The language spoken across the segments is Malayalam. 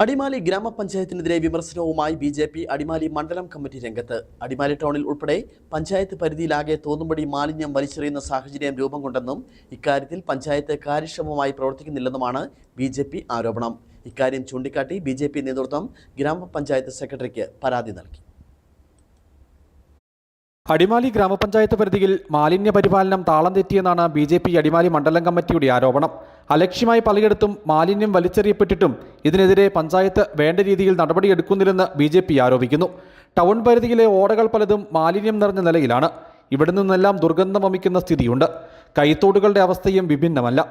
അടിമാലി ഗ്രാമപഞ്ചായത്തിനെതിരെ വിമർശനവുമായി ബി.ജെ.പി. അടിമാലി മണ്ഡലം കമ്മിറ്റി രംഗത്ത്. അടിമാലി ടൗണിൽ ഉൾപ്പെടെ പഞ്ചായത്ത് പരിധിയിലാകെ തോന്നുംപടി മാലിന്യം വലിച്ചെറിയുന്ന സാഹചര്യം രൂപം കൊണ്ടെന്നും ഇക്കാര്യത്തിൽ പഞ്ചായത്ത് കാര്യക്ഷമമായി പ്രവർത്തിക്കുന്നില്ലെന്നുമാണ് ബി.ജെ.പി. ആരോപണം. ഇക്കാര്യം ചൂണ്ടിക്കാട്ടി ബി.ജെ.പി. നേതൃത്വം ഗ്രാമപഞ്ചായത്ത് സെക്രട്ടറിക്ക് പരാതി നൽകി. അടിമാലി ഗ്രാമപഞ്ചായത്ത് പരിധിയിൽ മാലിന്യ പരിപാലനം താളം തെറ്റിയെന്നാണ് ബി.ജെ.പി. അടിമാലി മണ്ഡലം കമ്മിറ്റിയുടെ ആരോപണം. അലക്ഷ്യമായി പലയിടത്തും മാലിന്യം വലിച്ചെറിയപ്പെട്ടിട്ടും ഇതിനെതിരെ പഞ്ചായത്ത് വേണ്ട രീതിയിൽ നടപടിയെടുക്കുന്നില്ലെന്ന് ബി.ജെ.പി. ആരോപിക്കുന്നു. ടൗൺ പരിധിയിലെ ഓടകൾ പലതും മാലിന്യം നിറഞ്ഞ നിലയിലാണ്. ഇവിടെ നിന്നെല്ലാം ദുർഗന്ധം വമിക്കുന്ന സ്ഥിതിയുണ്ട്. കൈത്തോടുകളുടെ അവസ്ഥയും വിഭിന്നമല്ല.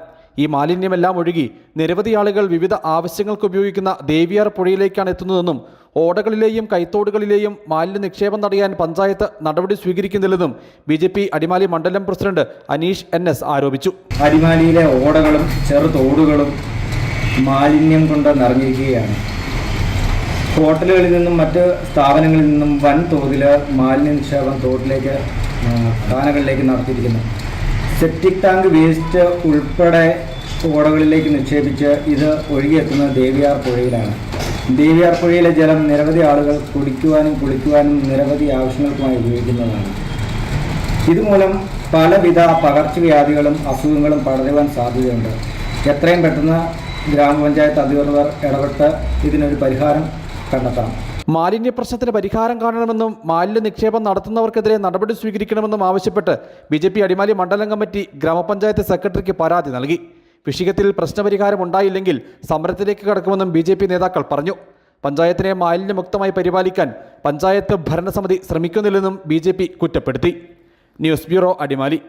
ഈ മാലിന്യമെല്ലാം ഒഴുകി നിരവധി ആളുകൾ വിവിധ ആവശ്യങ്ങൾക്ക് ഉപയോഗിക്കുന്ന ദേവിയാർ പുഴയിലേക്കാണ് എത്തുന്നതെന്നും ഓടകളിലെയും കൈത്തോടുകളിലെയും മാലിന്യ നിക്ഷേപം തടയാൻ പഞ്ചായത്ത് നടപടി സ്വീകരിക്കുന്നില്ലെന്നും ബി.ജെ.പി. അടിമാലി മണ്ഡലം പ്രസിഡന്റ് അനീഷ് N.S. ആരോപിച്ചു. അടിമാലിയിലെ ഓടകളും ചെറുതോടുകളും മാലിന്യം കൊണ്ട് നിറഞ്ഞിരിക്കുകയാണ്. ഹോട്ടലുകളിൽ നിന്നും മറ്റ് സ്ഥാപനങ്ങളിൽ നിന്നും വൻ തോതിൽ മാലിന്യ നിക്ഷേപം തോട്ടിലേക്ക് കാനകളിലേക്ക് നടത്തിയിരിക്കുന്നു. സെപ്റ്റിക് ടാങ്ക് വേസ്റ്റ് ഉൾപ്പെടെ ഓടകളിലേക്ക് നിക്ഷേപിച്ച് ഇത് ഒഴുകിയെത്തുന്നത് ദേവിയാർ പുഴയിലാണ്. ദേവിയാർ പുഴയിലെ ജലം നിരവധി ആളുകൾ കുടിക്കുവാനും കുളിക്കുവാനും നിരവധി ആവശ്യങ്ങൾക്കുമായി ഉപയോഗിക്കുന്നതാണ്. ഇതുമൂലം പലവിധ പകർച്ചവ്യാധികളും അസുഖങ്ങളും പടരുവാൻ സാധ്യതയുണ്ട്. എത്രയും പെട്ടെന്ന് ഗ്രാമപഞ്ചായത്ത് അധികൃതർ ഇടപെട്ട് ഇതിനൊരു പരിഹാരം കണ്ടെത്തണം. മാലിന്യ പ്രശ്നത്തിന് പരിഹാരം കാണണമെന്നും മാലിന്യ നിക്ഷേപം നടത്തുന്നവർക്കെതിരെ നടപടി സ്വീകരിക്കണമെന്നും ആവശ്യപ്പെട്ട് ബി.ജെ.പി. അടിമാലി മണ്ഡലം കമ്മിറ്റി ഗ്രാമപഞ്ചായത്ത് സെക്രട്ടറിക്ക് പരാതി നൽകി. വിഷയത്തിൽ പ്രശ്നപരിഹാരം ഉണ്ടായില്ലെങ്കിൽ സമരത്തിലേക്ക് കടക്കുമെന്നും ബി.ജെ.പി. നേതാക്കൾ പറഞ്ഞു. പഞ്ചായത്തിനെ മാലിന്യമുക്തമായി പരിപാലിക്കാൻ പഞ്ചായത്ത് ഭരണസമിതി ശ്രമിക്കുന്നില്ലെന്നും ബി.ജെ.പി. കുറ്റപ്പെടുത്തി. News bureau, Adimali.